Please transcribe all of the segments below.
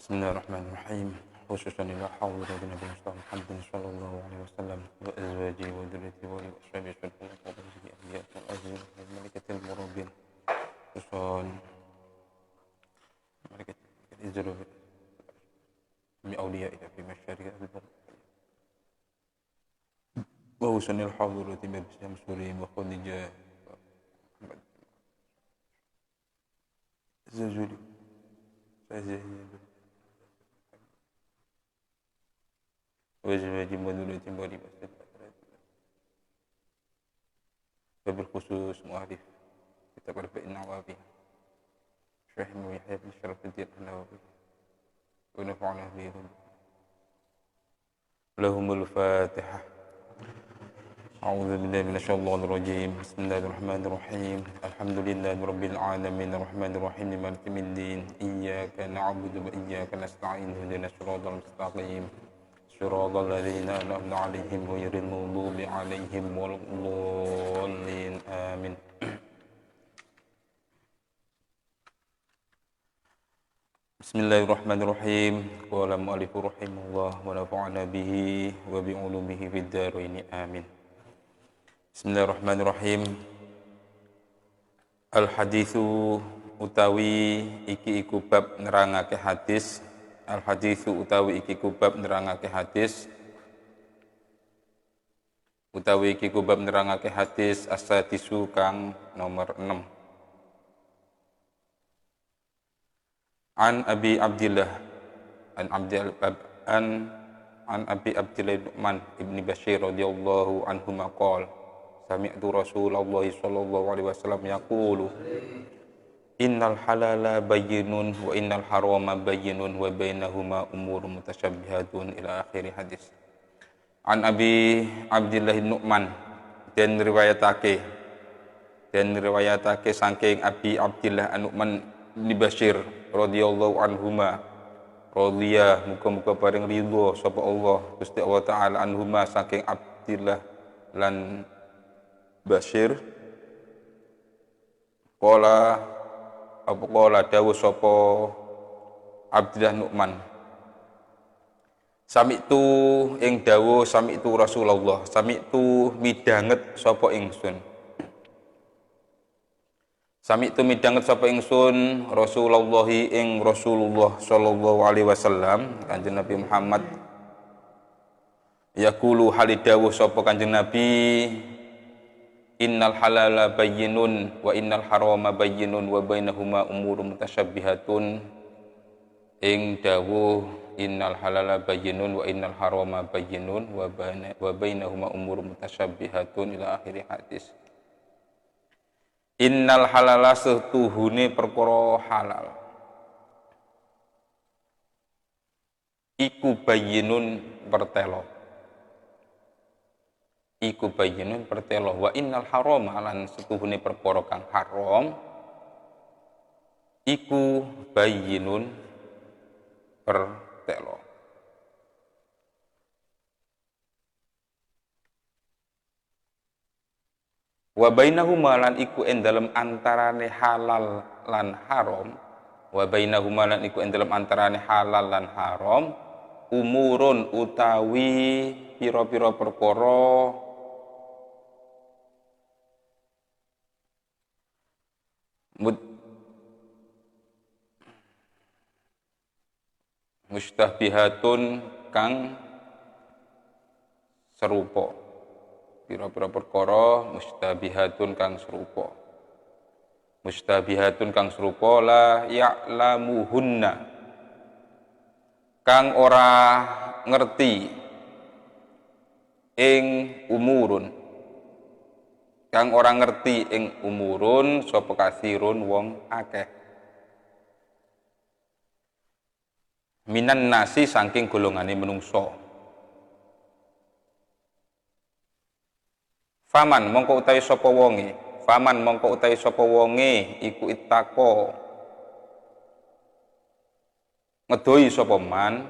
Bismillahirrahmanirrahim. Khususan ila haula wa nabi Muhammad sallallahu alaihi wasallam wa azwajihi wa dzurriyyatihi wa ashabihi sallallahu alaihi wasallam wa malaikatil murabbin. Khususan malaikat izru mi awliya'i fi masyariqil ardh. Wa husanil hadirati bi syamsuri wa khadijah. Zujudi. وزواج وذرية باري وبالخصوص مؤلف كتاب أربعين نووي شيخ يحيى بن شرف الدين النووي ونفعنا به لهم الفاتحة. أعوذ بالله من الشيطان الرجيم. بسم الله الرحمن الرحيم. الحمد لله رب العالمين الرحمن الرحيم مالك يوم الدين إياك نعبد وإياك نستعين اهدنا الصراط المستقيم صراط الذين أنعمت عليهم غير المغضوب عليهم ولا الضالين آمين. Bismillahirrahmanirrahim. Qala mu'allif rahimahullah wa nafa'ana bihi wa bi ulumihi fid dharain amin. Bismillahirrahmanirrahim. Al haditsu utawi iki iku bab nerangake hadis. Al haditsu utawi iki ku bab nerangake hadis. Utawi iki ku bab nerangake hadis as-sadisu kang nomor 6. An Abi Abdillah an Abi Abdillah Nu'man ibni Bashir radhiyallahu anhu maqal sami'tu Rasulullah sallallahu alaihi wasallam yaqulu innal halala bayyinun wa innal harama bayyinun wa bainahuma umurun mutasyabihatun ila akhir hadis. An Abi Abdillah Nu'man dan riwayatake saking Abi Abdillah Nu'man bin Bashir radhiyallahu anhuma radhiya muga-muga paring ridho sapa Allah Gusti Allah taala anhuma saking Abdillah lan Bashir qala dawuh sapa Abdillah Nu'man sami'tu ing dawuh sami'tu Rasulullah sami'tu midanget sapa ingsun Rasulullah ing Rasulullah sallallahu alaihi wasallam Kanjeng Nabi Muhammad yaqulu halidawuh sapa Kanjeng Nabi innal halala bayyinun wa innal harama bayyinun wa bainahuma umurun mutasyabihatun ing dawuh innal halala bayyinun wa innal harama bayyinun wa bainahuma umurun mutasyabihatun ila akhir hadis. Innal halala setuhune perkara halal iku bayyinun pertelo wa innal harama lan setuhune perkara kang haram iku bayyinun pertelo. Wa bainahuma lan iku ing dalem antarane halal lan haram umurun utawi pira-pira perkara mustabihatun kang serupa. Pira-pira perkara mustabihatun kang serupa la ya'lamuhunna kang ora ngerti ing umurun sapa kasirun wong akeh minan nasi saking golongane menungso. Faman mongko utawi sapa wonge iku ittaqo ngedoi sapa man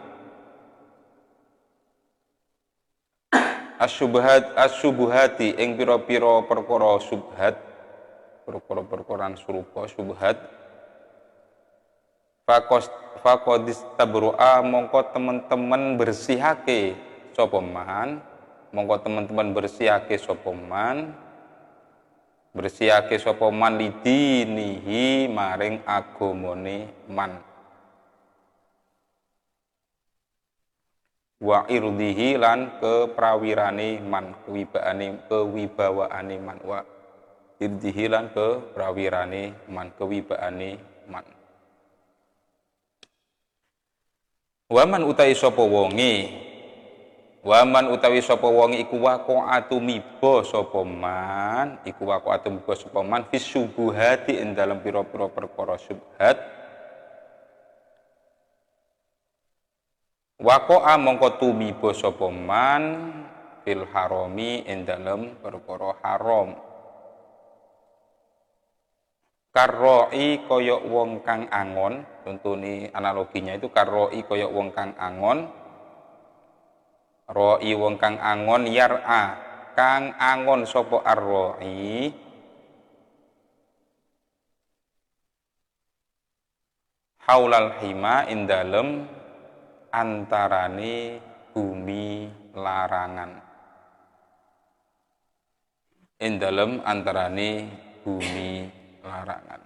asyubuhati ing pira-pira perkara subhat perkara-perkara serupa subhat faqadis tabroa mongko teman-teman bersihake sapa man, mongko teman-teman bersihake sapa man, bersihake sapa man lidinihi maring agamane man, wa irdihi lan keprawirane man, kewibawaane man, wa irdihi lan keprawirane man, kewibaane man. Waman utawi sapa wonge, waman utawi sapa wonge iku waqa'atu miba sapa man, iku waqa'atu miba sapa man fis syubuhati ing dalem pira-pira perkara syubhat, waqa'a mongko tumiba sapa man fil harami ing dalem perkara haram. Karroi koyok wong kang angon, contohnya analoginya itu karroi koyok wong kang angon, roi wong kang angon, yar'a kang angon sopo arroi, haulal hima indalem antarane bumi larangan, indalem antarane bumi larangan.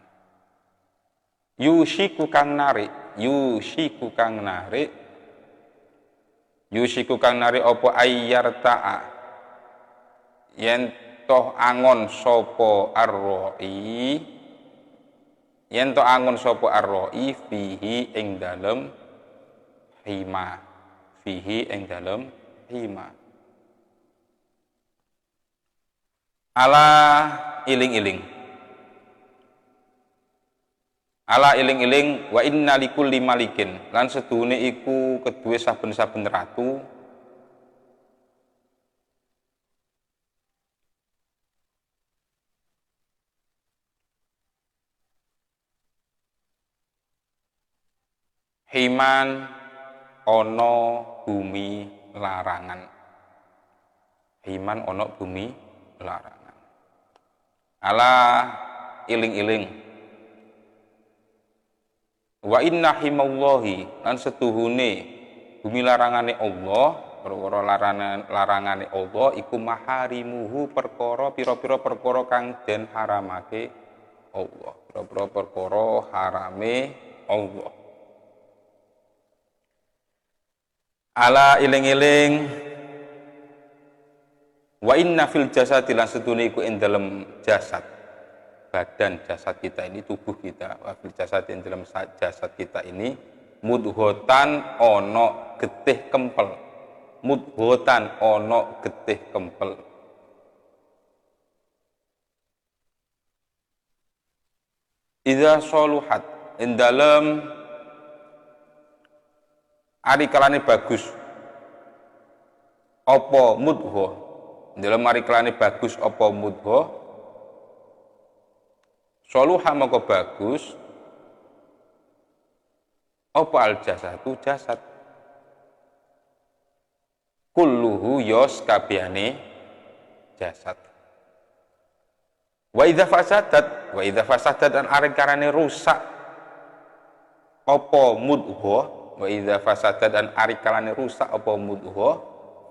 Yushiku kang narik, yushiku kang narik, yushiku kang narik opo ayyarta'a yen toh angon sopo arroi, yen toh angon sopo arroi fihi ing dalem hima, fihi ing dalem hima. Ala iling-iling, ala iling-iling, wa inna likulli malikin lan sedune iku kedue saben-saben ratu himan ono bumi larangan, himan ono bumi larangan. Ala iling-iling, wa inna himallahi lan setuhune bumi larangane Allah, perkara larangane Allah iku maharimuhu perkara pira-pira perkara kang den haramake Allah, pira-pira perkara harame Allah. Ala iling-iling, wa inna fil jasadi lan setuhune iku ing dalem jasad, badan jasad kita ini, tubuh kita, wafil jasad yang dalam jasad kita ini, mudhotan ono getih kempel, mudhotan ono getih kempel. Idza soluhat in dalam ari kalane bagus apa mudho, dalam ari kalane bagus apa mudho, soluha maka bagus apa al jasadu jasad, kulluhu yos kabehane jasad. Wa idza fasadat dan arek karane rusak apa mudho, wa idza fasadat dan arek karane rusak apa mudho,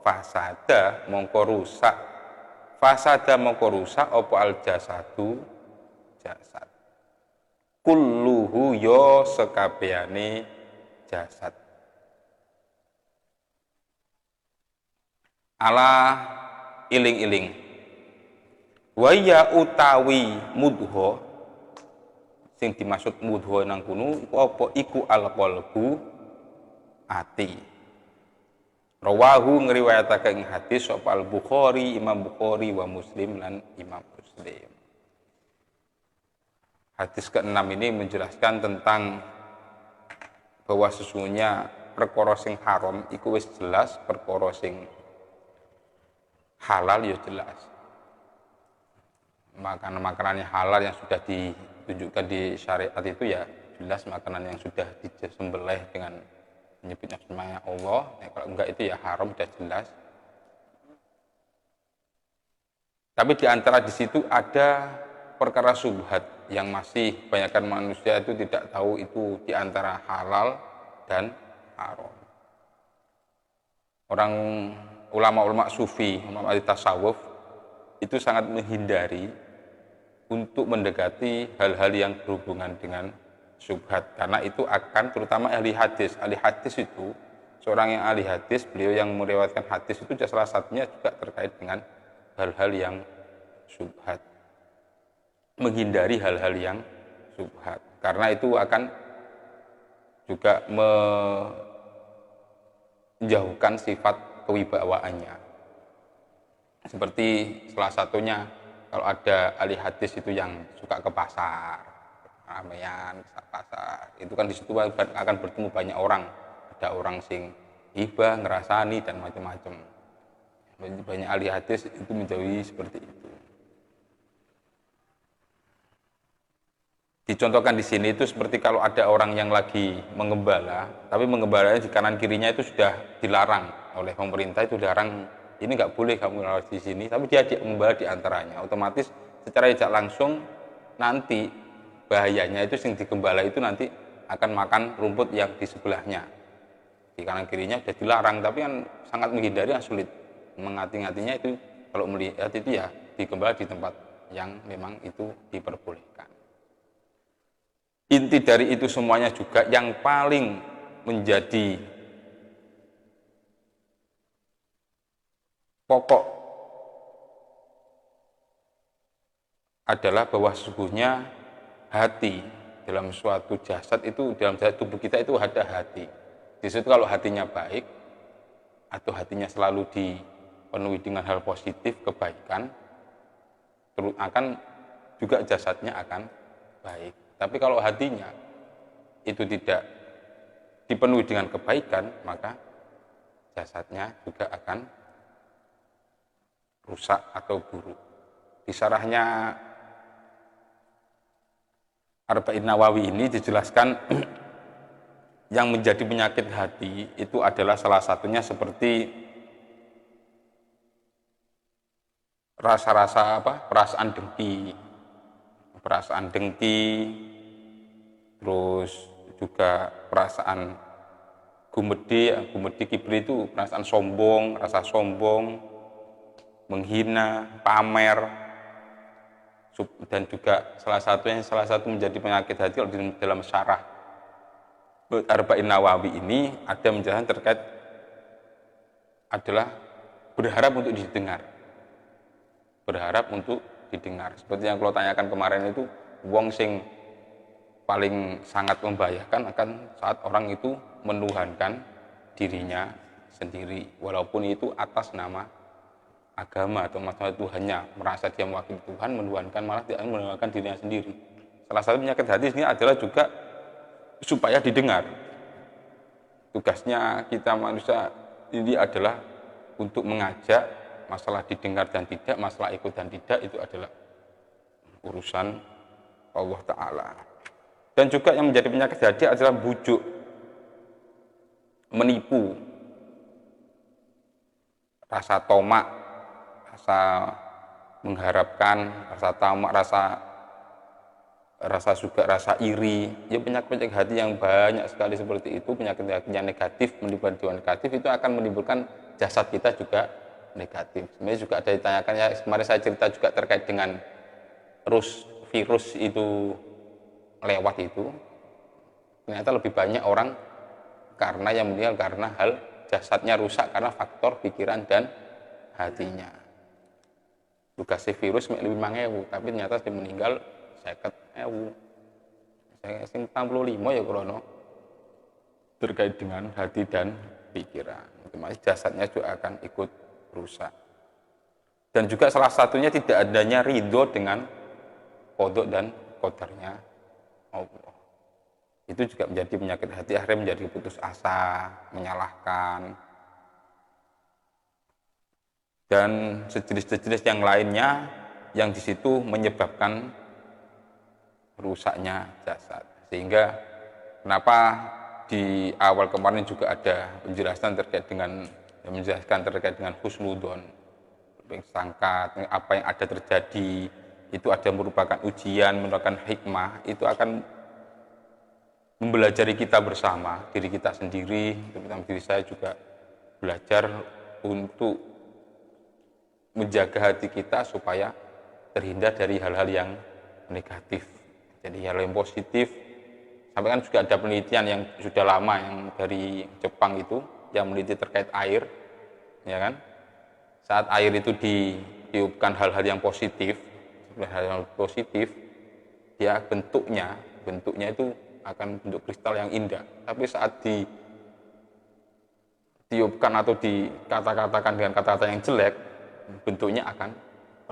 fasada mongko rusak, fasada mongko rusak apa al jasadu jasad, kulluhu yo sekabehane jasad. Ala iling-iling, waya utawi mudho, sing dimaksud mudho nang kono iku apa, iku al-qalbu ati. Rawahu ngriwayatake ing hadis sapa al-Bukhari, Imam Bukhari wa Muslim lan Imam Muslim. Hadis ke-6 ini menjelaskan tentang bahwa sesungguhnya perkara sing haram iku wis jelas, perkara sing halal ya jelas. Makanan-makanan yang halal yang sudah ditunjukkan di syariat itu ya jelas, makanan yang sudah disembelih dengan menyebut nama Allah. Kalau enggak itu ya haram, sudah jelas. Tapi di antara di situ ada perkara subhat yang masih kebanyakan manusia itu tidak tahu itu di antara halal dan haram. Orang ulama-ulama sufi, ulama tasawuf itu sangat menghindari untuk mendekati hal-hal yang berhubungan dengan syubhat, karena itu akan, terutama ahli hadis itu, seorang yang ahli hadis, beliau yang meriwayatkan hadis itu salah satunya juga terkait dengan hal-hal yang syubhat, menghindari hal-hal yang syubhat, karena itu akan juga menjauhkan sifat kewibawaannya. Seperti salah satunya, kalau ada ahli hadis itu yang suka ke pasar, ramean pasar, itu kan di situ akan bertemu banyak orang, ada orang sing hibah, ngerasani dan macam-macam. Banyak ahli hadis itu menjauhi seperti itu. Dicontohkan di sini itu seperti kalau ada orang yang lagi mengembala, tapi mengembalanya di kanan kirinya itu sudah dilarang oleh pemerintah, itu dilarang, ini nggak boleh kamu lewat di sini, tapi dia mengembala di antaranya, otomatis secara tidak langsung nanti bahayanya itu yang digembala itu nanti akan makan rumput yang di sebelahnya. Di kanan kirinya sudah dilarang, tapi kan sangat menghindari, sulit mengati-ngatinya itu. Kalau melihat itu ya digembala di tempat yang memang itu diperbolehkan. Inti dari itu semuanya juga yang paling menjadi pokok adalah bahwa sesungguhnya hati dalam suatu jasad itu, dalam jasad tubuh kita itu ada hati. Di situ kalau hatinya baik atau hatinya selalu dipenuhi dengan hal positif, kebaikan, terus akan juga jasadnya akan baik. Tapi kalau hatinya itu tidak dipenuhi dengan kebaikan, maka jasadnya juga akan rusak atau buruk. Di syarahnya Arba'in Nawawi ini dijelaskan yang menjadi penyakit hati itu adalah salah satunya seperti rasa-rasa perasaan dengki, terus juga perasaan gumedi kibri itu perasaan sombong, rasa sombong, menghina, pamer, dan juga salah satu menjadi penyakit hati dalam syarah Arba'in Nawawi ini ada menjelaskan terkait adalah berharap untuk didengar, seperti yang kalau tanyakan kemarin itu, wong sing paling sangat membahayakan akan saat orang itu menuhankan dirinya sendiri, walaupun itu atas nama agama atau masalah Tuhannya, merasa dia mewakili Tuhan, menuhankan, malah tidak menuhankan dirinya sendiri. Salah satu penyakit hati ini adalah juga supaya didengar. Tugasnya kita manusia ini adalah untuk mengajak, masalah didengar dan tidak, masalah ikut dan tidak, itu adalah urusan Allah Ta'ala. Dan juga yang menjadi penyakit hati adalah bujuk, menipu, rasa tomak, rasa mengharapkan, rasa tamak, rasa suka, rasa iri. Ya, penyakit hati yang banyak sekali seperti itu, penyakit yang negatif, menimbulkan negatif, itu akan menimbulkan jasad kita juga negatif. Sebenarnya juga ada ditanyakan, ya kemarin saya cerita juga terkait dengan virus itu lewat itu, ternyata lebih banyak orang karena yang meninggal karena hal jasadnya rusak karena faktor pikiran dan hatinya. Tugasnya virus lebih 5.000, tapi ternyata dia meninggal 50.000. Saya 65 ya krono terkait dengan hati dan pikiran. Otomatis jasadnya juga akan ikut rusak. Dan juga salah satunya tidak adanya ridho dengan qada dan qadarnya Allah. Itu juga menjadi penyakit hati, akhirnya menjadi putus asa, menyalahkan, dan sejenis-jenis yang lainnya yang di situ menyebabkan rusaknya jasad. Sehingga kenapa di awal kemarin juga ada penjelasan terkait dengan husnudzon, sangka apa yang ada terjadi itu ada merupakan ujian, merupakan hikmah, itu akan mempelajari kita bersama, diri kita sendiri, terutama diri saya juga belajar untuk menjaga hati kita supaya terhindar dari hal-hal yang negatif. Jadi hal yang positif, sampai kan juga ada penelitian yang sudah lama yang dari Jepang itu, yang meneliti terkait air, ya kan? Saat air itu ditiupkan hal-hal yang positif, dia bentuknya itu akan bentuk kristal yang indah. Tapi saat ditiupkan atau dikata-katakan dengan kata-kata yang jelek, bentuknya akan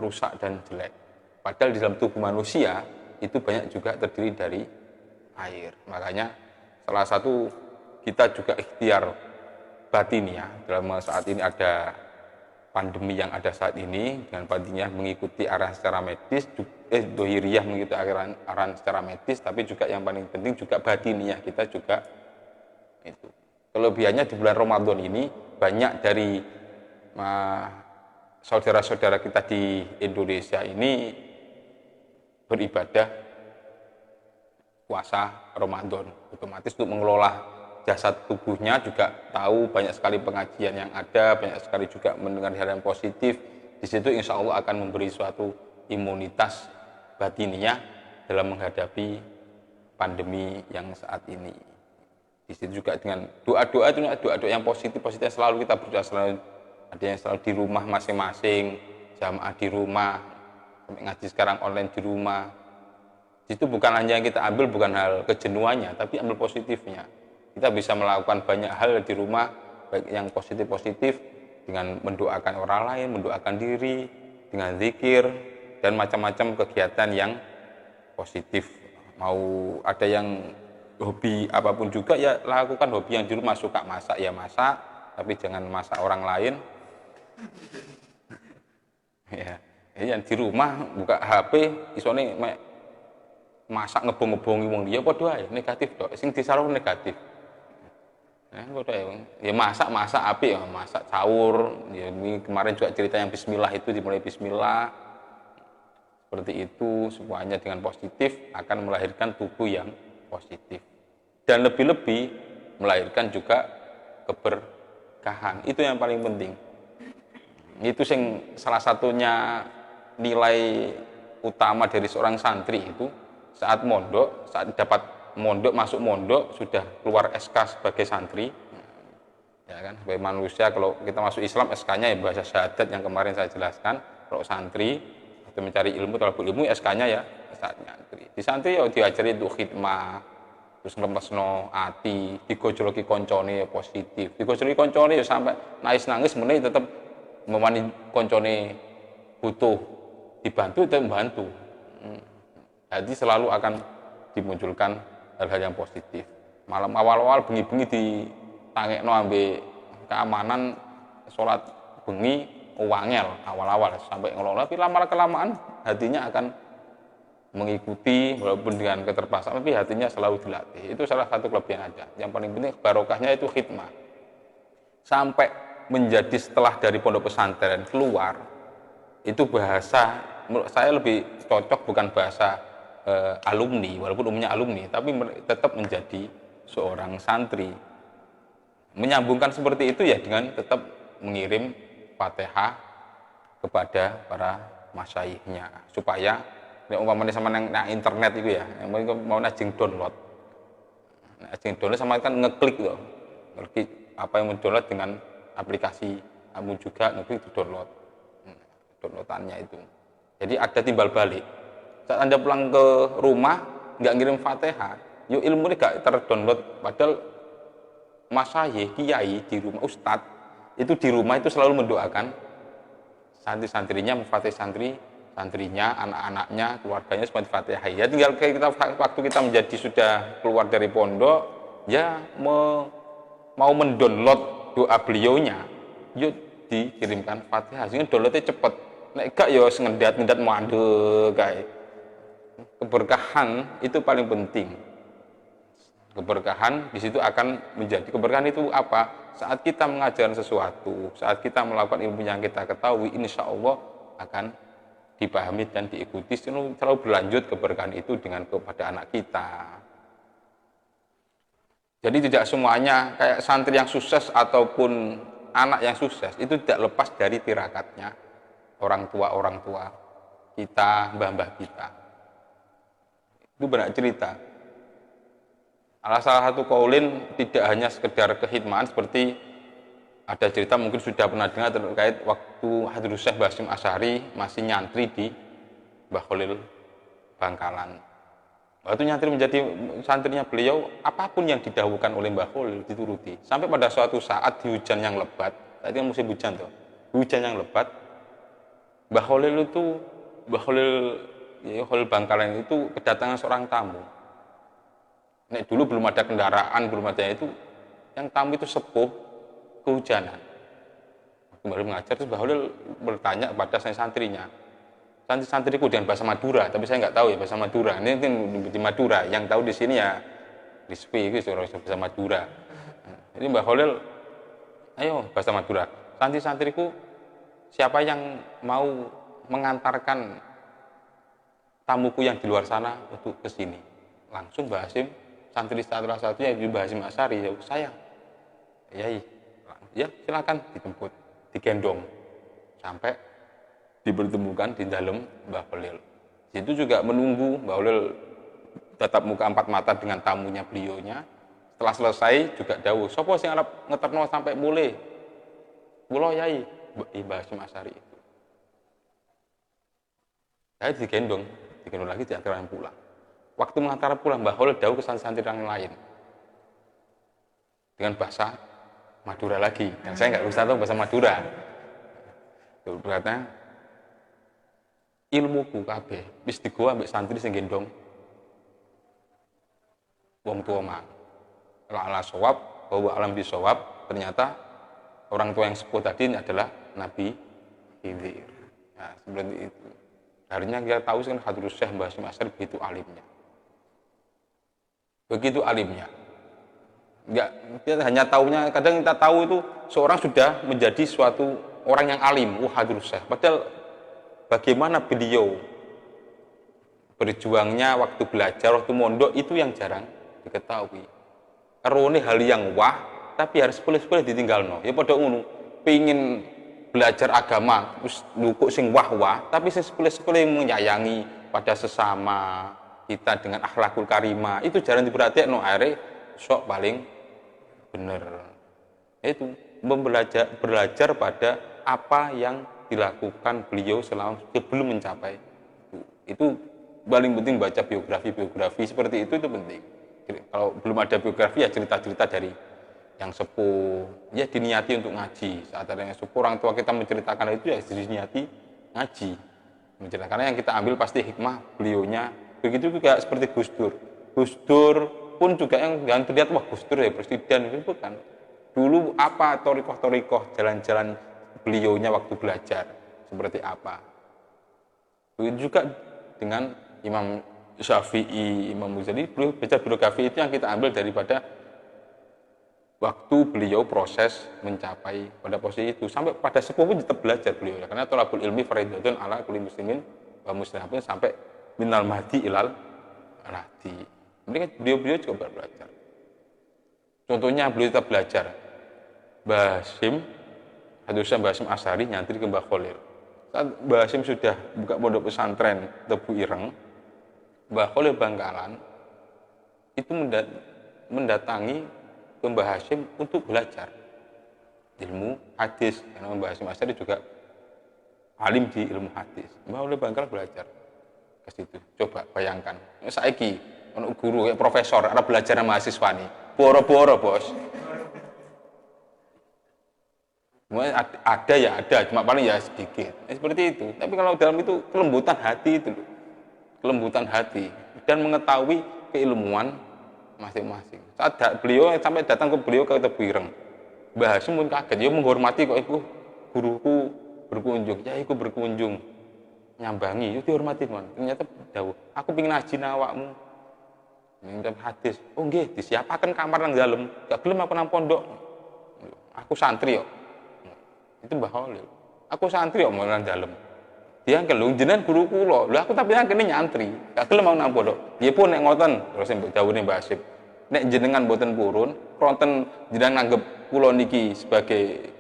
rusak dan jelek. Padahal di dalam tubuh manusia itu banyak juga terdiri dari air. Makanya salah satu kita juga ikhtiar batiniah dalam saat ini ada pandemi yang ada saat ini, dengan batiniah mengikuti arahan secara medis, dohiriyah mengikuti arahan secara medis, tapi juga yang paling penting juga batiniah kita juga itu. Kelebihannya di bulan Ramadan ini banyak dari saudara-saudara kita di Indonesia ini beribadah puasa Ramadan, otomatis untuk mengelola jasad tubuhnya juga tahu banyak sekali pengajian yang ada, banyak sekali juga mendengar hal yang positif. Di situ insya Allah akan memberi suatu imunitas batiniah dalam menghadapi pandemi yang saat ini. Di situ juga dengan doa-doa yang positif yang selalu kita berdoa, selalu ada yang selalu di rumah masing-masing, jamaah di rumah, sampai ngaji sekarang online di rumah. Itu bukan hanya yang kita ambil, bukan hal kejenuhannya, tapi ambil positifnya. Kita bisa melakukan banyak hal di rumah, baik yang positif-positif, dengan mendoakan orang lain, mendoakan diri, dengan zikir, dan macam-macam kegiatan yang positif. Mau ada yang hobi apapun juga, ya lakukan hobi yang di rumah. Suka masak, ya masak, tapi jangan masak orang lain. Ya, yang di rumah, buka HP, isone masak ngebong-ngebongi wong dia, padha ae negatif tok, sing disalur negatif. Ya masak apik, ya masak sahur. Ya, ini kemarin juga cerita yang bismillah itu dimulai bismillah. Seperti itu, semuanya dengan positif akan melahirkan tubuh yang positif. Dan lebih-lebih melahirkan juga keberkahan. Itu yang paling penting. Itu salah satunya nilai utama dari seorang santri itu saat mondok, saat dapat mondok, masuk mondok, sudah keluar SK sebagai santri, ya kan, sebagai manusia. Kalau kita masuk Islam, SK-nya ya bahasa syahadat yang kemarin saya jelaskan. Kalau santri atau mencari ilmu, talabul ilmu, SK-nya ya saat santri. Di santri ya diajari untuk khidmah, terus ngelempesno ati, digojoloki koncone ya positif, digojoloki koncone ya sampai nangis meneh tetap memani koncone butuh dibantu, tetap membantu. Jadi selalu akan dimunculkan hal-hal yang positif. Malam awal-awal bengi-bengi ditangekno ambek keamanan sholat bengi wangel awal-awal sampai ngelola, tapi lama-kelamaan hatinya akan mengikuti walaupun dengan keterpaksaan, tapi hatinya selalu dilatih. Itu salah satu kelebihan aja. Yang paling penting barokahnya itu khidmah. Sampai menjadi setelah dari pondok pesantren keluar, itu bahasa menurut saya lebih cocok bukan bahasa alumni, walaupun umumnya alumni, tapi tetap menjadi seorang santri. Menyambungkan seperti itu ya dengan tetap mengirim Fatihah kepada para masyayikhnya, supaya umpamanya sama yang internet itu ya, yang mau najing download, sama kan ngeklik loh, ngeklik apa yang mendownload dengan aplikasi, kamu juga ngeklik itu downloadannya itu. Jadi ada timbal balik. Saat Anda pulang ke rumah nggak ngirim Fatihah, yuk ilmu ini nggak terdownload. Padahal masyayikh, kiai di rumah, ustadz itu di rumah itu selalu mendoakan santri-santrinya, Fatihah santrinya, anak-anaknya, keluarganya seperti Fatihah. Ya tinggal waktu kita menjadi sudah keluar dari pondok, ya mau mendownload doa beliaunya, yuk dikirimkan Fatihah, sehingga downloadnya cepet. Nek gak ya ngendat mandek kayak. Keberkahan itu paling penting. Keberkahan di situ akan menjadi keberkahan itu apa? Saat kita mengajarkan sesuatu, saat kita melakukan ilmu yang kita ketahui, insya Allah akan dipahami dan diikuti, selalu berlanjut keberkahan itu dengan kepada anak kita. Jadi tidak semuanya kayak santri yang sukses ataupun anak yang sukses itu tidak lepas dari tirakatnya orang tua kita, mbah-mbah kita. Itu banyak cerita. Salah satu kaulin tidak hanya sekedar kehidmaan, seperti ada cerita mungkin sudah pernah dengar terkait waktu Hadrus Syekh Basim Asy'ari masih nyantri di Mbah Khalil Bangkalan. Waktu nyantri menjadi santrinya beliau, apapun yang didahulukan oleh Mbah Khalil dituruti. Sampai pada suatu saat di hujan yang lebat, tadi kan musim hujan tuh, hujan yang lebat, Mbah Khalil Bangkalan itu kedatangan seorang tamu. Nek dulu belum ada kendaraan, belum ada itu, yang tamu itu sepuh, kehujanan. Kembali mengajar, terus Mbah Khalil bertanya kepada santrinya, santriku dengan bahasa Madura, tapi saya nggak tahu ya bahasa Madura. Ini di Madura, yang tahu di sini ya di SPI itu bahasa Madura. Jadi Mbah Khalil, ayo bahasa Madura. Santriku, siapa yang mau mengantarkan tamuku yang di luar sana untuk ke sini? Langsung Mbah Hasyim, santri salah satunya di Mbah Hasyim Asy'ari, ya saya. Ya silakan dijemput, digendong sampai dipertemukan di dalam Mbah Khalil. Itu juga menunggu Mbah Khalil tatap muka empat mata dengan tamunya beliaunya. Setelah selesai juga dawuh, sapa sing arep ngetepno sampai mulai? Kula Yai Mbah Hasyim Asy'ari itu. Saya digendong lagi diantarkan pulang. Waktu mengantar pulang Mbah Khalil dawuh ke santri yang lain dengan bahasa Madura lagi. Dan saya nggak bisa tahu bahasa Madura. Itu berkata, ilmuku kabeh wis digawa ambek santri sing gendong wong tua mang. Ala sawab, bahwa alam bisawab, ternyata orang tua yang sepuh tadi adalah Nabi Khidir. Nah, seperti itu. Akhirnya kita tahu kan Hadrus Syekh Mbah Hasyim Asy'ari begitu alimnya. Begitu alimnya. Enggak, kita hanya tahunya, kadang kita tahu itu seorang sudah menjadi suatu orang yang alim, Hadrus Syekh. Padahal bagaimana beliau berjuangnya waktu belajar, waktu mondok, itu yang jarang diketahui. Erone hal yang wah, tapi harus boleh-boleh ditinggalno. Ya pada ngono, pengin belajar agama, terus nukuk sing wah-wah, tapi sing boleh-boleh menyayangi pada sesama kita dengan akhlakul karimah, itu jarang diperhatikan. Akhirnya sok paling bener. Itu belajar pada apa yang dilakukan beliau sebelum mencapai itu paling penting. Baca biografi seperti itu penting. Kalau belum ada biografi ya cerita-cerita dari yang sepuh, ya diniati untuk ngaji. Saat ada yang sepuh, orang tua kita menceritakan itu ya diniati ngaji, menceritakan. Karena yang kita ambil pasti hikmah beliaunya. Begitu juga seperti Gus Dur pun juga yang jangan terlihat wah Gus Dur ya presiden, itu bukan. Dulu apa torikoh jalan-jalan beliaunya waktu belajar seperti apa. Begitu juga dengan Imam Syafi'i, Imam Ghazali. Beliau baca biografi itu yang kita ambil daripada waktu beliau proses mencapai pada posisi itu. Sampai pada sepuh pun tetap belajar beliau, karena thalabul ilmi fardhatun ala kulli muslimin wa muslimatin sampai minal mahdi ilal lahdi. Mereka beliau juga belajar. Contohnya beliau tetap belajar. Mbah Hasyim, Hadrus Syekh Mbah Hasyim Asy'ari nyantri ke Mbah Khalil. Saat Mbah Hasyim sudah buka pondok pesantren Tebu Ireng, Mbah Khalil Bangkalan itu mendatangi ke Mbah Hasyim untuk belajar ilmu hadis, karena Mbah Hasyim Asy'ari juga alim di ilmu hadis. Mbah Khalil Bangkalan belajar ke situ. Coba bayangkan, saiki ono guru kayak profesor arep belajar sama mahasiswa nih, boro-boro bos. Ada ya ada, cuma paling ya sedikit. Seperti itu. Tapi kalau dalam itu kelembutan hati itu, kelembutan hati dan mengetahui keilmuan masing-masing. Saat beliau sampai datang ke beliau ke Tebu Ireng, Mbah Hasyim pun kaget. Dia menghormati kok, iku guruku berkunjung. Ya iku berkunjung nyambangi, itu dihormati man. Ternyata dawuh, aku pengin ngaji awakmu. Minta hadis. Oh nggih, disiapaken kamar nang dalem. Gak gelem aku nang pondok. Aku santri kok. Itu Mbah Khalil. Aku santri kok nang dalem. Diangkel lho jenengan guru kula. Lha aku tapi angkene nyantri. Gak gelem mau nang pondok. Nggih pun nek ngoten terus mbok dawuhne Mbak Asif. Nek jenengan mboten purun, kronten jenengan nanggep kula niki sebagai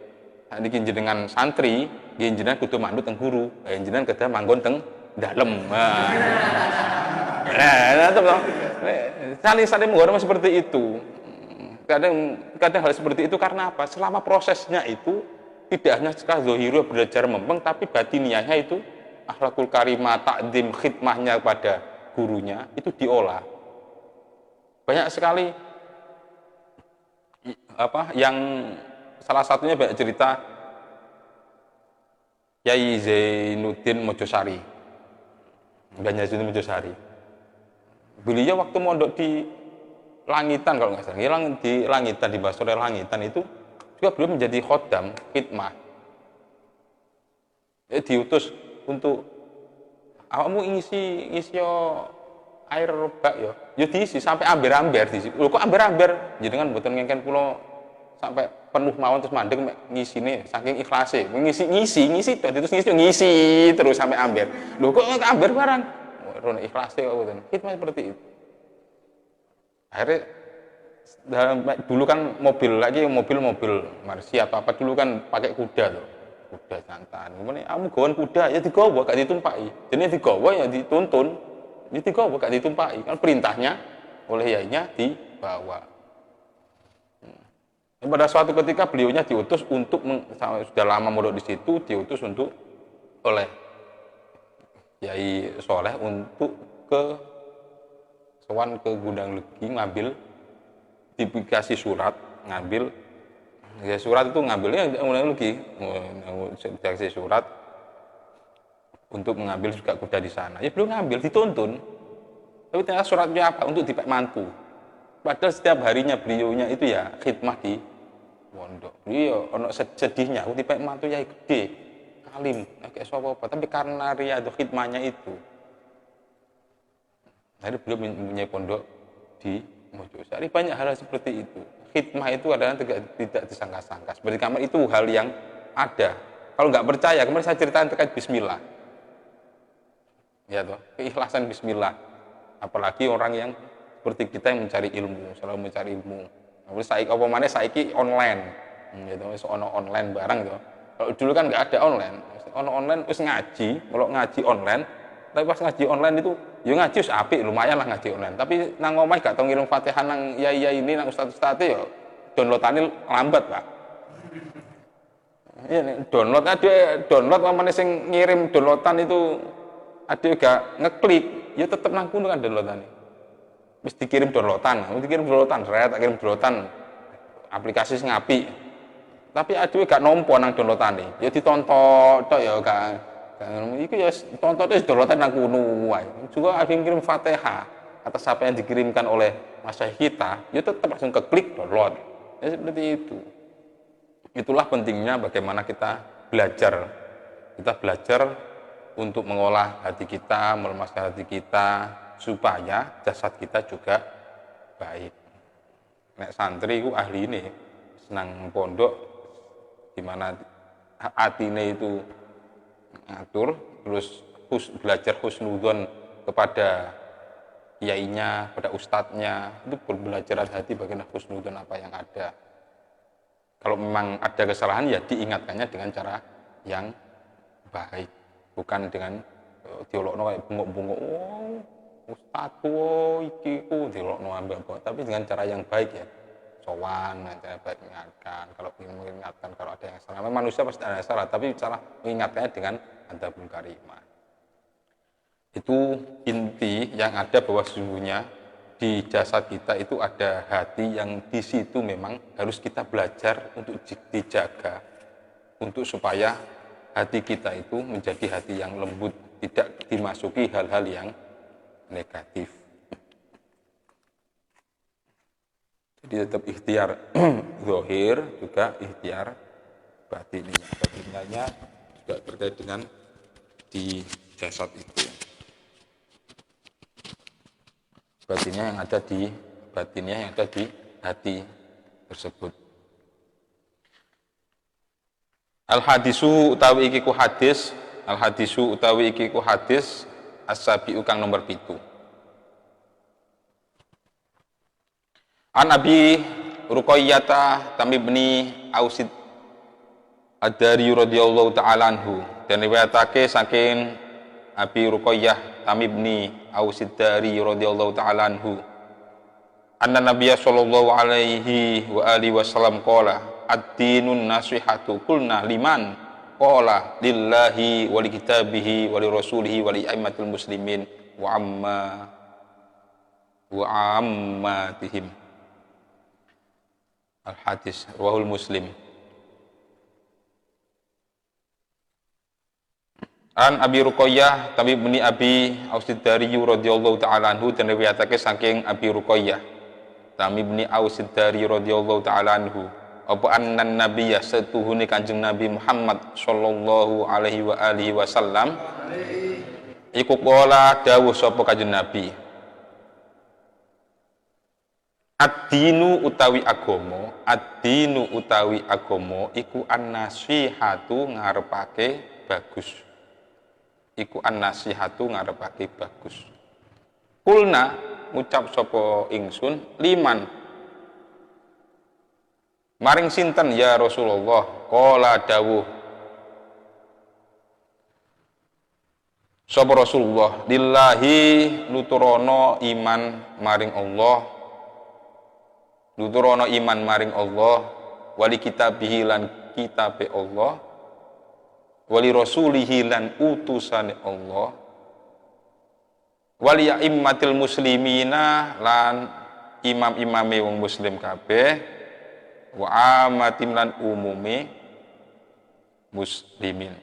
niki jenengan santri, nggih jenengan kudu manut teng guru. Jenengan kedah manggon teng dalem. Saling menghormati seperti itu. Kadang hal seperti itu karena apa? Selama prosesnya itu tidak hanya sekedar zahirnya belajar mempeng, tapi batiniahnya itu akhlakul karimah, takdim, khidmahnya pada gurunya itu diolah. Banyak sekali yang salah satunya banyak cerita Yai Zainuddin Mojosari. Banyak Zainuddin Mojosari. Beliau waktu mondok di Langitan kalau nggak salah, di Langitan, di Basore Langitan itu juga beliau menjadi khodam khidmah. Diutus untuk awakmu ngisi air bak ya diisi sampai amber-amber diisi. Lho kok amber-amber? Jenengan mboten ngengken kula sampai penuh mawon terus mandeg ngisine saking ikhlase. Ngisi terus sampai amber. Lho kok amber barang? Rono ikhlase kok mboten. Khidmah seperti itu. Akhirnya dulu kan mobil Marsi atau apa dulu kan pakai kuda tuh. Kuda santan. Kemudian kamu gawan kuda ya digawa gak ditumpaki. Jadi digawa ya dituntun. Ini digawa gak ditumpaki. Kan perintahnya oleh yainya dibawa. Pada suatu ketika beliaunya diutus untuk sudah lama mondok di situ, diutus untuk oleh Yai Soleh untuk sowan ke Gudang Legi ngambil dikasih surat, ngambil ya surat itu ngambilnya Gudang Legi, dikasih surat untuk mengambil juga kuda di sana. Ya belum ngambil, dituntun. Tapi ternyata suratnya apa? Untuk dipek mantu. Padahal setiap harinya beliaunya itu ya khidmah di pondok. Iya, ono sedihnya aku dipek mantu yai gede, alim, kayak apa-apa. Tapi karena riyadhah khidmahnya itu, jadi beliau mempunyai pondok di Mojosari. Banyak hal seperti itu. Khidmah itu adalah tidak disangka-sangka. Seperti kamar itu hal yang ada. Kalau nggak percaya, kemarin saya ceritakan terkait Bismillah. Ya toh, keikhlasan Bismillah. Apalagi orang yang seperti kita yang mencari ilmu, selalu mencari ilmu. Saiki online. Gitu, online barang gitu. Kalau dulu kan nggak ada online. Online terus ngaji, kalau ngaji online, tapi pas ngaji online itu ya ngaji wis apik, lumayan lah ngaji online. Tapi nang omah gak tau ngirim Fatihah nang yai ini nang ustaz-ustaz ya downloadane lambat, Pak. Iya nih, download mamane sing ngirim downloadan itu ada gak ngeklik, ya tetep nang kono kan downloadane. Wis dikirim downloadan, saya tak kirim downloadan aplikasi sing apik. Tapi aduh gak nompo nang downloadane. Ya ditonton tok ya gak iku ya tonton wis downloadan nang kono wae. Juga ada yang kirim Fatihah atas apa yang dikirimkan oleh masyayikh kita, ya tetap langsung keklik download. Ya seperti itu. Itulah pentingnya bagaimana kita belajar. Kita belajar untuk mengolah hati kita, melemaskan hati kita supaya jasad kita juga baik. Nek santri ku ahli ini senang pondok di mana atine itu ngatur, terus belajar husnudzon kepada yainya, pada ustadznya, itu pembelajaran hati bagaimana husnudzon apa yang ada. Kalau memang ada kesalahan ya diingatkannya dengan cara yang baik, bukan dengan diolokno kayak bungok-bungok, oh ustadz iki ku diolokno ambek, tapi dengan cara yang baik ya. Sowan, cara baik mengingatkan, kalau ingin mengingatkan kalau ada yang salah. Memang manusia pasti ada yang salah, tapi cara mengingatkannya dengan adabul karimah. Itu inti yang ada bahwa sesungguhnya di jasad kita itu ada hati yang di situ memang harus kita belajar untuk dijaga, untuk supaya hati kita itu menjadi hati yang lembut, tidak dimasuki hal-hal yang negatif. Jadi tetap ikhtiar zahir juga ikhtiar batinnya. Batinnya juga terkait dengan di jasad itu. Batinnya yang ada di hati tersebut. Al hadisu utawi iki ku hadis Al hadisu utawi iki ku hadis as-sabiu kang nomor 7. An Abi Ruqayyah Tamim bin Ausid Ad-Dari radhiyallahu ta'ala anhu, dan riwayatake saking Abi Ruqayyah Tamim bin Ausid Dari radhiyallahu ta'ala anhu, anna Nabiyya sallallahu alaihi wa alihi wasallam qala ad-dinun nasihatu qulna liman qala lillahi wa li kitabihi wa li rasulihi wa li aimmatil muslimin wa ammatihim. Al hadis rawahul Muslim. An Abi Ruqayyah Tamim bin Abi Ausid Dari radhiyallahu ta'ala anhu, dan riwayatake saking Abi Ruqayyah Tamim bin Ausid Dari radhiyallahu ta'ala anhu, apa annan nabiyya setuhune Kanjeng Nabi Muhammad sallallahu alaihi wa alihi wasallam iku qala dawuh sapa Kanjeng Nabi, ad-dinu utawi agama, ad-dinu utawi agama iku an-nasihatu ngarepake bagus, iku an-nasihatu ngarepake bagus. Kulna ngucap sapa ingsun liman maring sinten ya Rasulullah, qala dawuh sapa Rasulullah, lillahi nuturono iman maring Allah, nuturono iman maring Allah, wali kitabihi lan kitabe Allah, wali rasulihi lan utusane Allah, wali aimmatil muslimina lan imam-imame wong muslim kabeh, wa amatim lan umumi muslimin.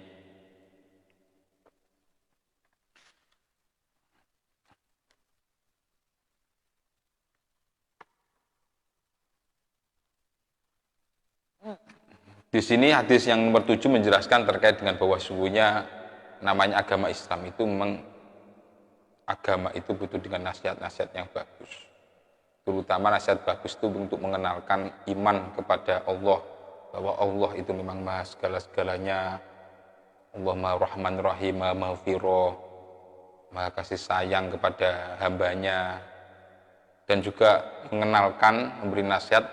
Di sini hadis yang nomor 7 menjelaskan terkait dengan bahwa sesungguhnya namanya agama Islam itu memang agama itu butuh dengan nasihat-nasihat yang bagus. Terutama nasihat bagus itu untuk mengenalkan iman kepada Allah, bahwa Allah itu memang maha segala-segalanya, Allah maha rahman rahim, maha maghfirah, maha kasih sayang kepada hambanya, dan juga mengenalkan, memberi nasihat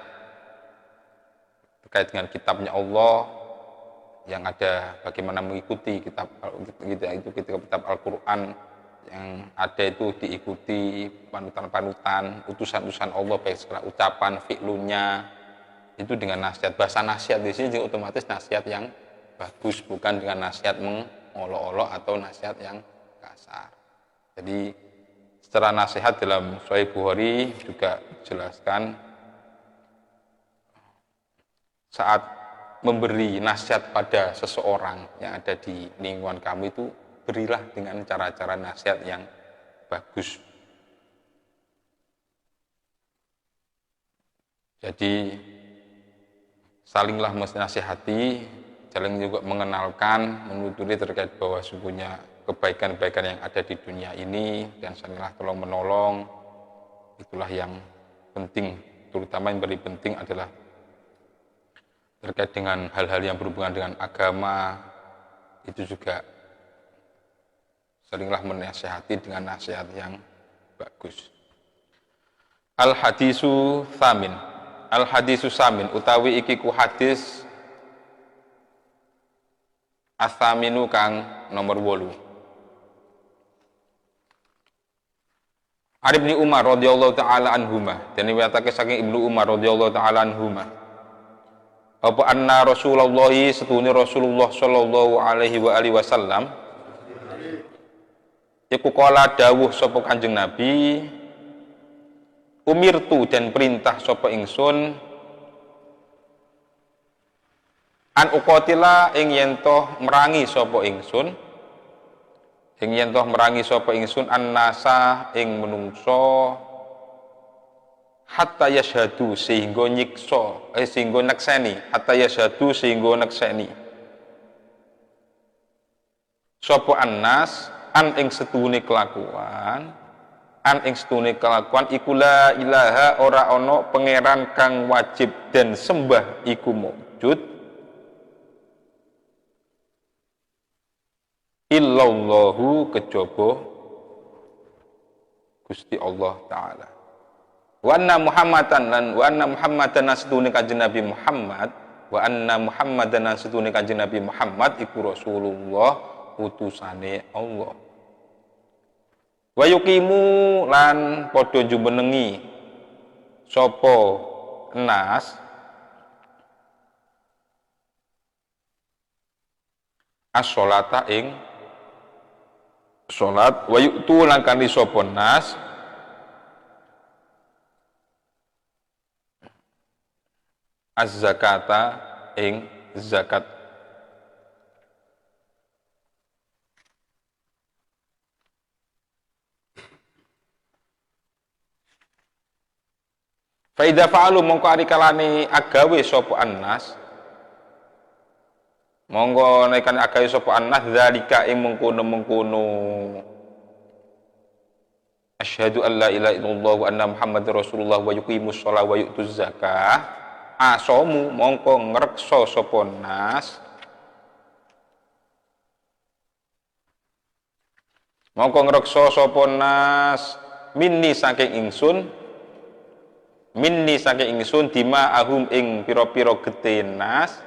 terkait dengan kitabnya Allah yang ada, bagaimana mengikuti kitab Al-Quran yang ada itu diikuti panutan-panutan utusan-utusan Allah, baik secara ucapan, fi'lunya, itu dengan nasihat. Bahasa nasihat di sini juga otomatis nasihat yang bagus, bukan dengan nasihat mengolok-olok atau nasihat yang kasar. Jadi secara nasihat dalam Sahih Bukhari juga dijelaskan saat memberi nasihat pada seseorang yang ada di lingkungan kamu itu, berilah dengan cara-cara nasihat yang bagus. Jadi salinglah menasihati, saling juga mengenalkan, menuturi terkait bahwa sungguhnya kebaikan-kebaikan yang ada di dunia ini, dan salinglah tolong menolong. Itulah yang penting, terutama yang paling penting adalah terkait dengan hal-hal yang berhubungan dengan agama. Itu juga seringlah menasihati dengan nasihat yang bagus. Al hadisu tsamin, al hadisu tsamin utawi iki ku hadis as-tsaminu kang nomor 8. Ari bin Umar radhiyallahu taala anhuma, dan riwayatake saking Ibnu Umar radhiyallahu taala anhuma, apa anna Rasulullah setune Rasulullah sallallahu alaihi wa alihi wasallam iku kala dawuh sapa Kanjeng Nabi, umirtu dan perintah sapa ingsun, an uqatila ing yen toh merangi sapa ingsun, ing yen toh merangi sapa ingsun annasa ing menungso, hatta yashhadu sehingga nyiksa, sehingga nekseni, hatta yashhadu sehingga nekseni sapa annas an ing setune kelakuan, an ing setune kelakuan iku la ilaha ora ana pangeran kang wajib dan sembah iku maujud illallahu kejaba Gusti Allah taala. Wa anna Muhammadan lan wa anna Muhammadan asdune kanjeng Nabi Muhammad, wa anna Muhammadan asdune kanjeng Nabi Muhammad iku Rasulullah utusane Allah. Wa yuqimu lan padha jumenengi sapa nas as-sholata ing salat, wa yu'tu lan kanthi sapa nas az-zakata ing zakat. Fa idza fa'alu mongko ari kalane agawe sapa annas, monggo nekan agawe sapa annas zalika ing mengkono-mengkono asyhadu an la ilaha illallah wa anna muhammadar rasulullah wa yuqimus shalah wa yu'tuz zakah, asomu mongko ngreksa sapa nas, mongko ngreksa sapa nas minni saking ingsun dima ahum ing pira-pira getih nas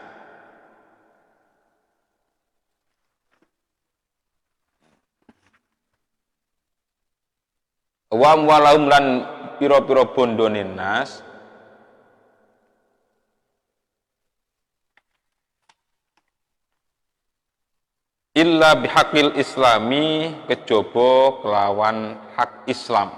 wa walahum lan pira-pira bondone nas illa bihaqil islami kejaba kelawan hak Islam.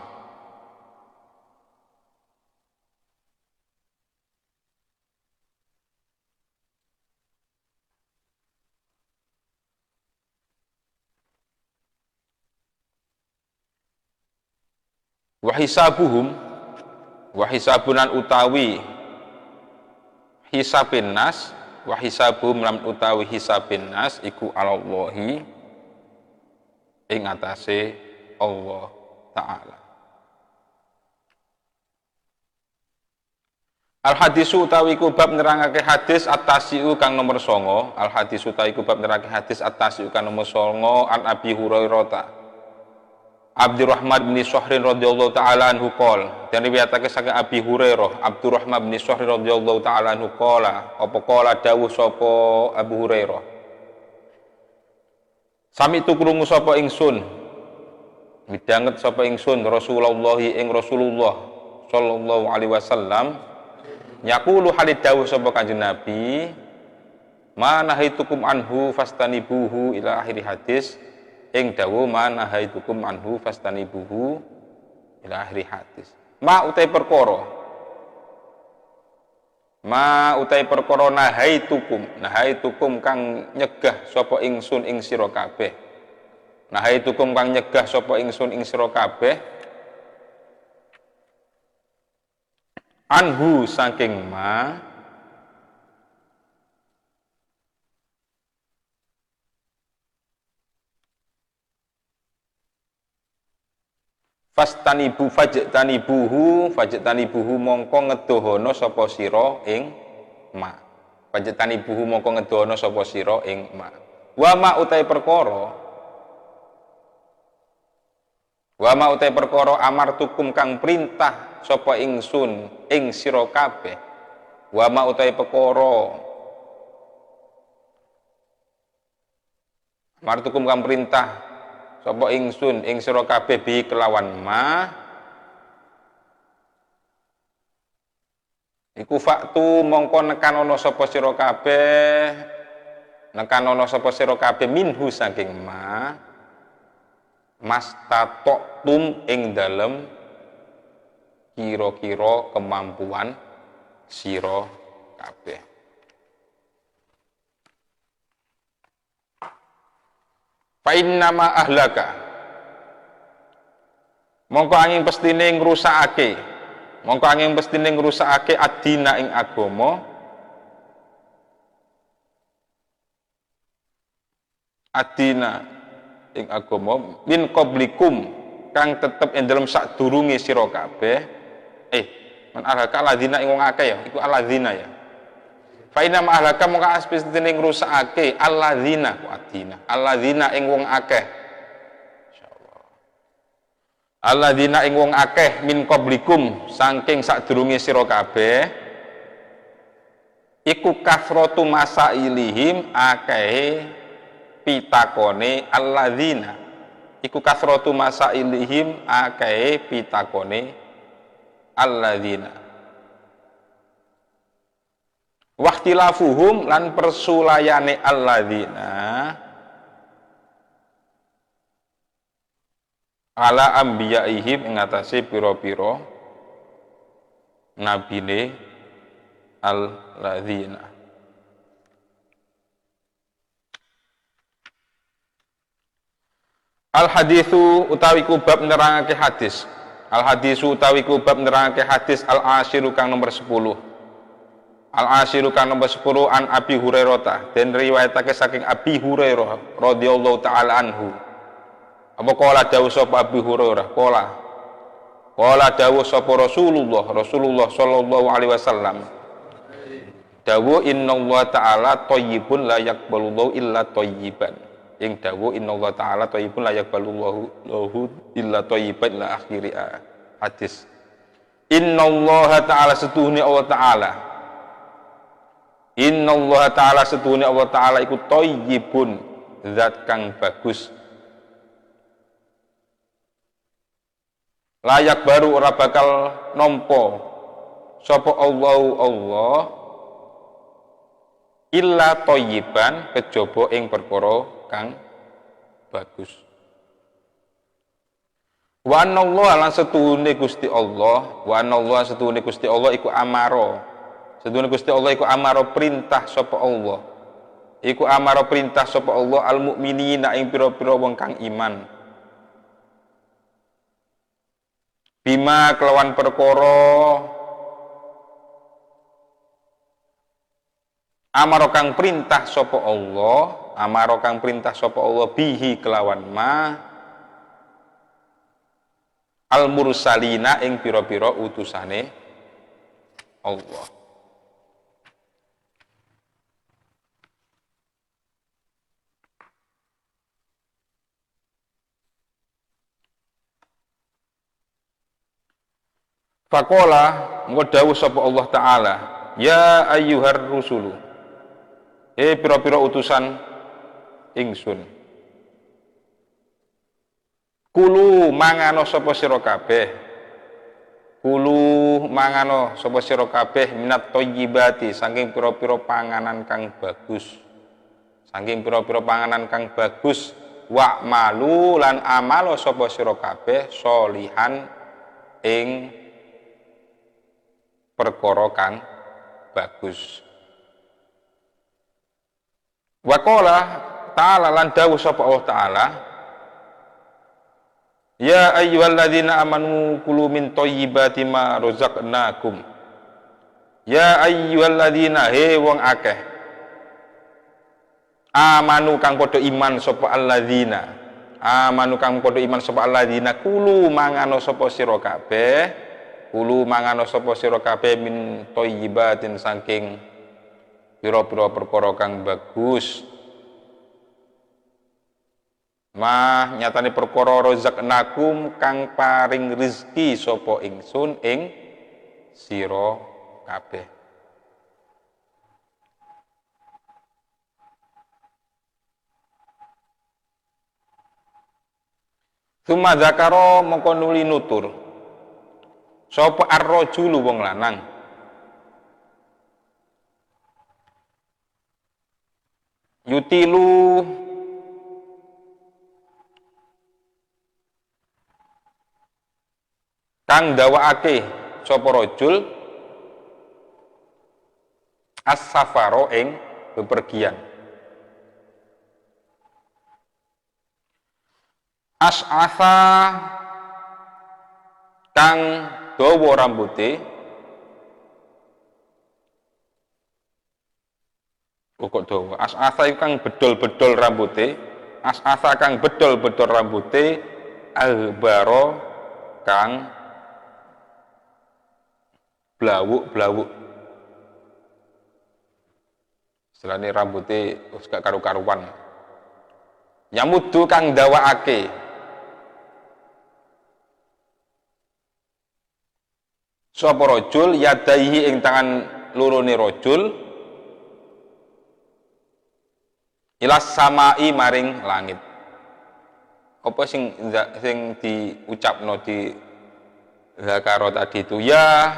Wahisabunan utawi hisabin nas, wahisabuhum lan utawi hisabin nas iku alallahi ing atase Allah taala. Al hadisu utawi ku bab nerangake hadis at-tasiu kang nomor 9. Al hadisu utawi ku bab nerangake hadis at-tasiu kang nomor 9 an Abi Hurairah Abdurrahman bin Syahrin radhiyallahu ta'ala anhu qol, dan riwayatake saking Abi Hurairah Abdurrahman bin Syahrin radhiyallahu ta'ala anhu qala, apa qala dawuh sapa Abu Hurairah, sami tu krungu sapa ingsun, midhanget sapa ingsun Rasulullah ing Rasulullah sallallahu alaihi wasallam yaqulu halid dawuh sapa kanjeng Nabi, manahitukum anhu fastanibuhu ila akhir hadis, ing dawuh manahaitukum anhu fastanibuhu ila akhir hadis. Ma utai perkara nahaitukum kang nyegah sapa ingsun ing sira kabeh, nahaitukum kang nyegah sapa ingsun ing sira kabeh anhu saking ma fajtanibuhu mongko ngedohono sapa sira ing ma. Fajtanibuhu mongko ngedohono sapa sira ing ma. Wa ma utai perkara amartukum kang perintah sapa ingsun ing sira kabeh. Wa ma utai perkara amartukum kang perintah sapa ingsun ing sira kabeh bi kelawan ma iku faktu mongko nekanono sapa sira kabeh minhu saking ma mastatoktum ing dalem kira-kira kemampuan sira kabeh. Fa innama ahlaka mongko angin pestine ngrusakake ad-dina ing agama min qablikum kang tetep ing dalem sadurunge sira kabeh man ahlaka alladzina ing wong akeh ya iku alladzina ya Fa inna ma ahlaka mongko aspestine ngrusakake alladzina ing wong akeh. Insyaallah. Alladzina ing wong akeh min qablikum saking sadurunge sira kabeh iku kasratu masailihim akehe pitakone alladzina iku kasratu masailihim akehe pitakone alladzina waqtilafuhum lan persulayane alladzina ala ambiyaihim ing atase pira-pira nabine alladzina. Al haditsu utawi kubab nerangake hadis. Al hadisu utawi kubab nerangake hadis al asyiru kang nomor 10. Al asyiru kang nomor 10 an Abi Hurairah den riwayatake saking Abi Hurairah radhiyallahu taala anhu. Apa kala dawuh sapa Abi Hurairah? Kala dawuh sapa Rasulullah sallallahu alaihi wasallam. Dawuh innallaha ta'ala thayyibun la yaqbalullahu illa thayyiban. Ing dawuh innallaha ta'ala thayyibun la yaqbalullahu illa thayyiban ila akhiri hadis. Innallaha ta'ala setuhune Allah ta'ala. Innallaha ta'ala setuhune Allah ta'ala iku thayyibun zat kang bagus. Layak baru ora bakal nampa sapa Allah illa thayyiban kejaba ing perkara kang bagus. Wa anallahu lan setuhune Gusti Allah, wa anallahu setuhune Gusti Allah iku amaro. Setuhune Gusti Allah iku amaro perintah sapa Allah. Iku amaro perintah sapa Allah al mukminina ing pira-pira wong kang iman. Bima kelawan perkara amaro kang perintah sapa Allah bihi kelawan ma al mursalina ing pira-pira utusane Allah. Faqala engko dawuh sapa Allah taala, ya ayyuhar rusulu. Pira-pira utusan ingsun. Kulu mangano sapa sira kabeh. Kulu mangano sapa sira kabeh minat thayyibati saking pira-pira panganan kang bagus. Saking pira-pira panganan kang bagus wa malu lan amalo sapa sira kabeh sholihan ing perkara kang bagus. Wa qala ta'ala lan dawuh sapa Allah taala, ya ayyuhalladzina amanu kulu min thayyibati ma razaqnakum. Ya ayyuhalladzina he wong akeh amanu kang padha iman sapa alladzina. Amanu kang padha iman sapa alladzina kulu mangano sapa sira kabeh. Kulu mangano sapa sira kabeh min thayyibatin saking pira-pira perkara kang bagus. Mah nyatane perkara razaqnakum kang paring rezeki sapa ingsun ing sira kabeh. Suma zakaro mongko nuli nutur sapa ar-rajulu wong lanang yutilu kang dawaake sapa rajul as-safaro ing bepergian. As'asa kang dawa rambute kok dawa. As'asa kang bedol-bedol rambute, as'asa kang bedol-bedol rambute, albaro kang blawuk-blawuk. Selane rambute wis gak karu-karuan. Yamudu kang dawaake. Sapa rajul yadaihi ing tangan lorone rajul ilas samai maring langit. Apa sing diucapno di zakaro tadi itu ya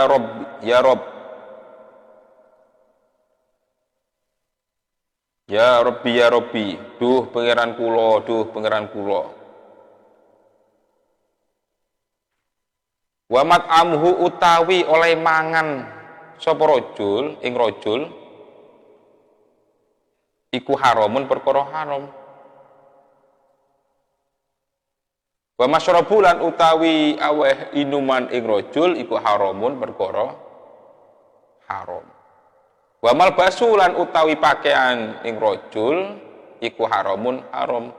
Rob ya Rob ya Robbi duh pangeran kula wa mat'amhu utawi oleh mangan sapa rajul ing rajul iku haramun perkara haram. Wa masyrabu lan utawi aweh inuman ing rajul iku haramun perkara haram. Wa malbasu lan utawi pakaian ing rajul iku haramun haram.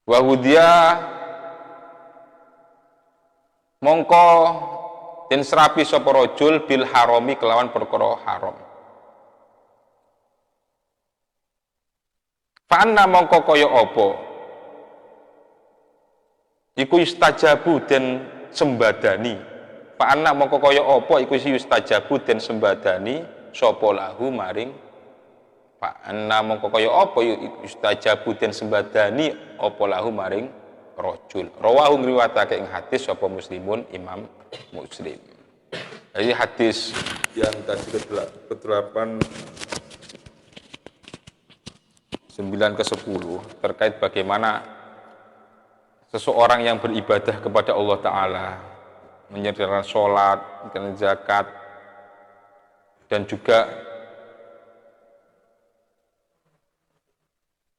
Wa hudiya mongko den serapi sapa rajul bil harami kelawan perkara haram. Fa anna mongko kaya apa iku yustajabu den sembadani. Fa anna mongko kaya apa iku yustajabu den sembadani sapa lahu maring fa anna mongko kaya apa yustajabu den sembadani apa lahu maring rajul. Rawahu ngriwayatake ing hadis sapa Muslimun Imam Muslim. Jadi hadis yang tadi ke-8 9 ke 10 terkait bagaimana seseorang yang beribadah kepada Allah Ta'ala menyediakan sholat, menyediakan zakat dan juga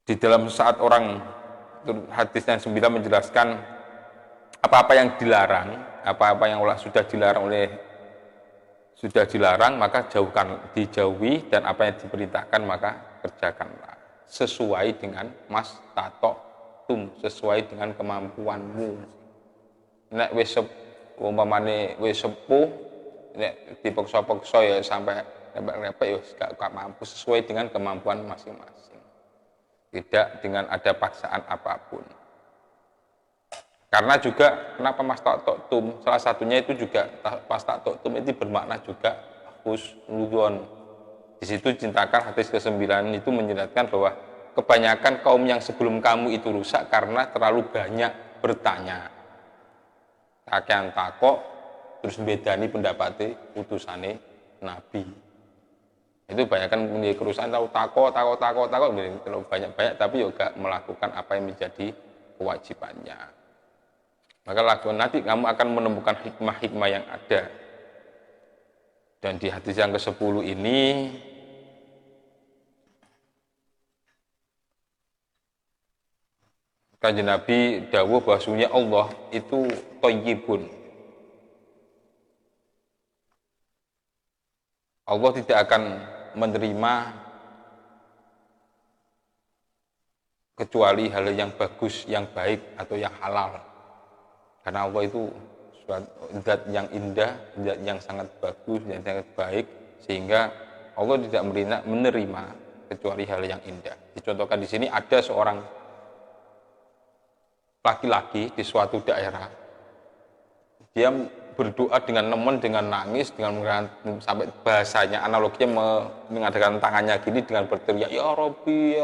di dalam saat orang hadis yang 9 menjelaskan apa-apa yang dilarang, apa-apa yang sudah dilarang maka dijauhi dan apa yang diperintahkan maka kerjakanlah sesuai dengan mastata'tum, sesuai dengan kemampuanmu. Nek wis umpamane wis sepuh nek dipaksa-paksa ya sampai repek ya gak mampu, sesuai dengan kemampuan masing-masing. Tidak dengan ada paksaan apapun. Karena juga kenapa mastata'tum? Salah satunya itu juga mastata'tum itu bermakna juga husnudon. Di situ cintakan hadis ke-9 itu menjelaskan bahwa kebanyakan kaum yang sebelum kamu itu rusak karena terlalu banyak bertanya. Kakean takok terus bedani pendapatnya utusane Nabi. Itu banyak kan punya kerusakan takok terlalu banyak tapi juga melakukan apa yang menjadi kewajibannya. Maka lakukan nanti kamu akan menemukan hikmah-hikmah yang ada. Dan di hadis yang ke-10 ini Kanjeng Nabi dawuh bahwasanya Allah itu thayyibun. Allah tidak akan menerima kecuali hal yang bagus, yang baik atau yang halal. Karena Allah itu zat yang indah, zat yang sangat bagus, yang sangat baik, sehingga Allah tidak menerima kecuali hal yang indah. Dicontohkan di sini ada seorang laki-laki di suatu daerah, dia berdoa dengan nemen, dengan nangis, dengan sampai bahasanya analoginya mengadakan tangannya gini dengan berteriak ya Robbi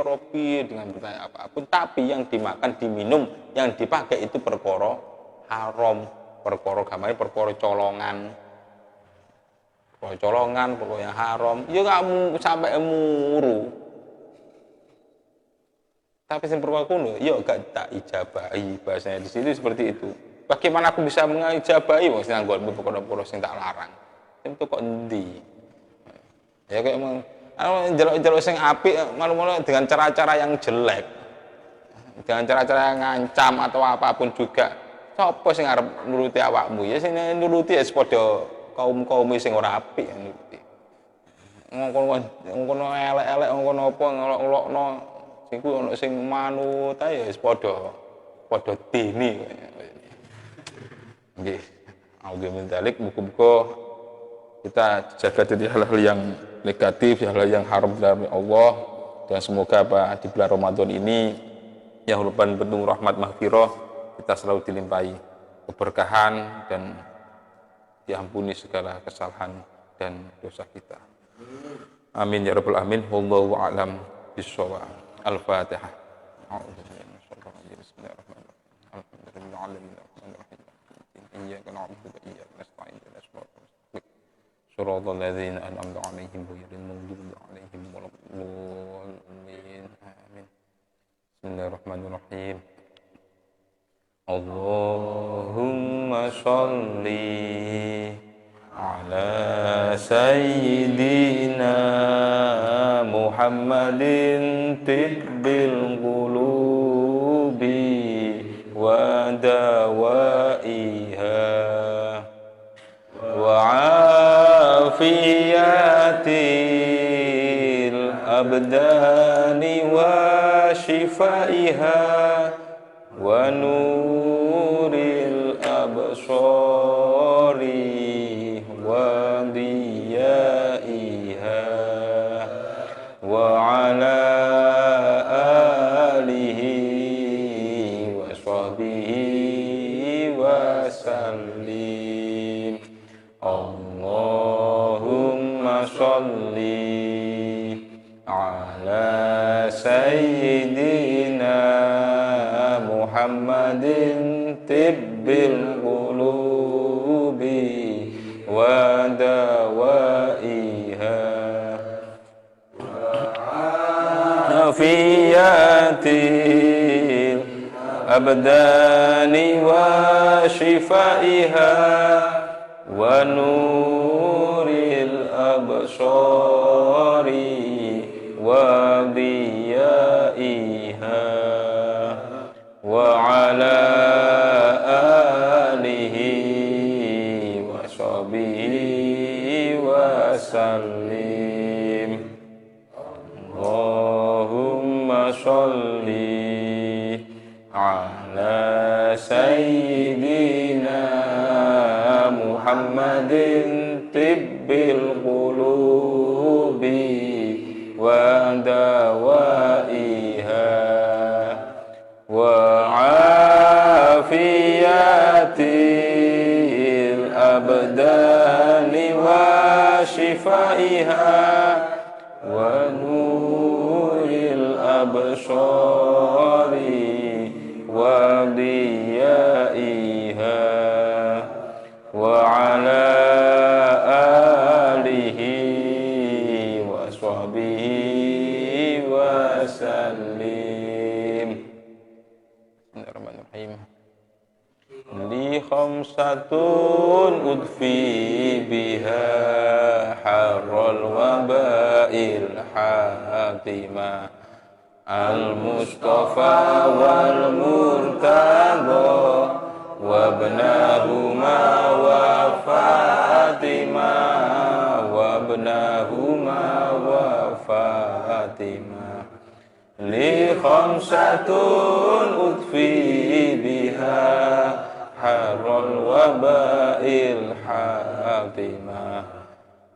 dengan bertanya apapun, tapi yang dimakan, diminum, yang dipakai itu perkara haram, perkara gamane perkara colongan, perkara yang haram, ya kamu sampai muru. Tapi sing perkara kuno, ya gak tak ijabahi, bahasanya di sini seperti itu. Bagaimana aku bisa mengijabahi wong sing nganggo perkara-perkara sing tak larang? Itu kok endi? Ya kayak njaluk-njaluk sing apik malu-malu dengan cara-cara yang jelek. Dengan cara-cara yang ngancam atau apapun juga. Sopo sing arep nuruti awakmu? Ya sing nuruti ya padha kaum-kaum sing ora apik nuruti. Ngono elek-elek ngono apa ngelok-ngelokno sing ku ono sing manut ae ya padha padha dene. Nggih. Auzu min dzalik, muga-muga kita jaga dari hal-hal yang negatif, hal-hal yang haram dari Allah, dan semoga di bulan Ramadan ini yang merupakan penuh rahmat maghfirah, kita selalu dilimpahi keberkahan dan diampuni segala kesalahan dan dosa kita. Amin ya rabbal alamin. Wallahu a'lam bishawab. Al-Fatihah. Bismillahirrahmanirrahim. Iyyaka na'budu wa iyyaka nasta'in. Shiratal ladzina an'amta 'alaihim ghairil maghdubi 'alaihim waladdallin. Amin. Bismillahirrahmanirrahim. Allahumma sholli ala sayyidina Muhammadin tibbil qulubi wa dawaiha wa afiyatil abdani wa shifaiha wa nuril absari wa diyaiha wa ala alihi wa sahbihi wa sallim. Allahumma sholli ala sayyidina Muhammadin tibbil qulubi wa dawaiha afiyatil abdani wa shifaiha wa nuril absari wa diyaiha wa ala alihi wa sahbihi wa sallim. Allahumma sholli ala sayyidina Muhammadin tibbil qulubi wa dawaiha wa afiyatil abdani wa shifaiha wa nuril absari wa diyaiha wa ala alihi wa sahbihi wa sallim. Bismillahirrahmanirrahim. Li khamsatun udfi biha harral wabail hatima al-mustafa wal murtada wabnahuma wa Fatima wabnahuma wa Fatima. Li khamsatun udfi biha harral wabail hatima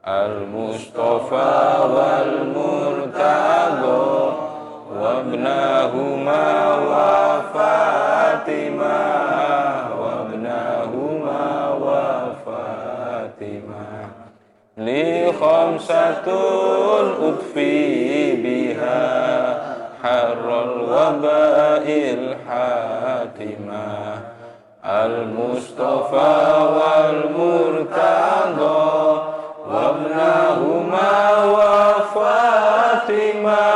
al-mustafa wal murtada wabnahuma wa Fatima wabnahuma wa Fatima. Li khamsatun udfi biha harral wabail hatima al-mustafa wal murtada wabnahuma wa Fatima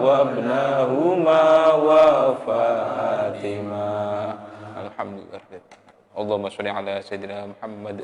wabnahuma wa Fatima. Alhamdulillah. Allahumma sholli ala sayyidina Muhammad.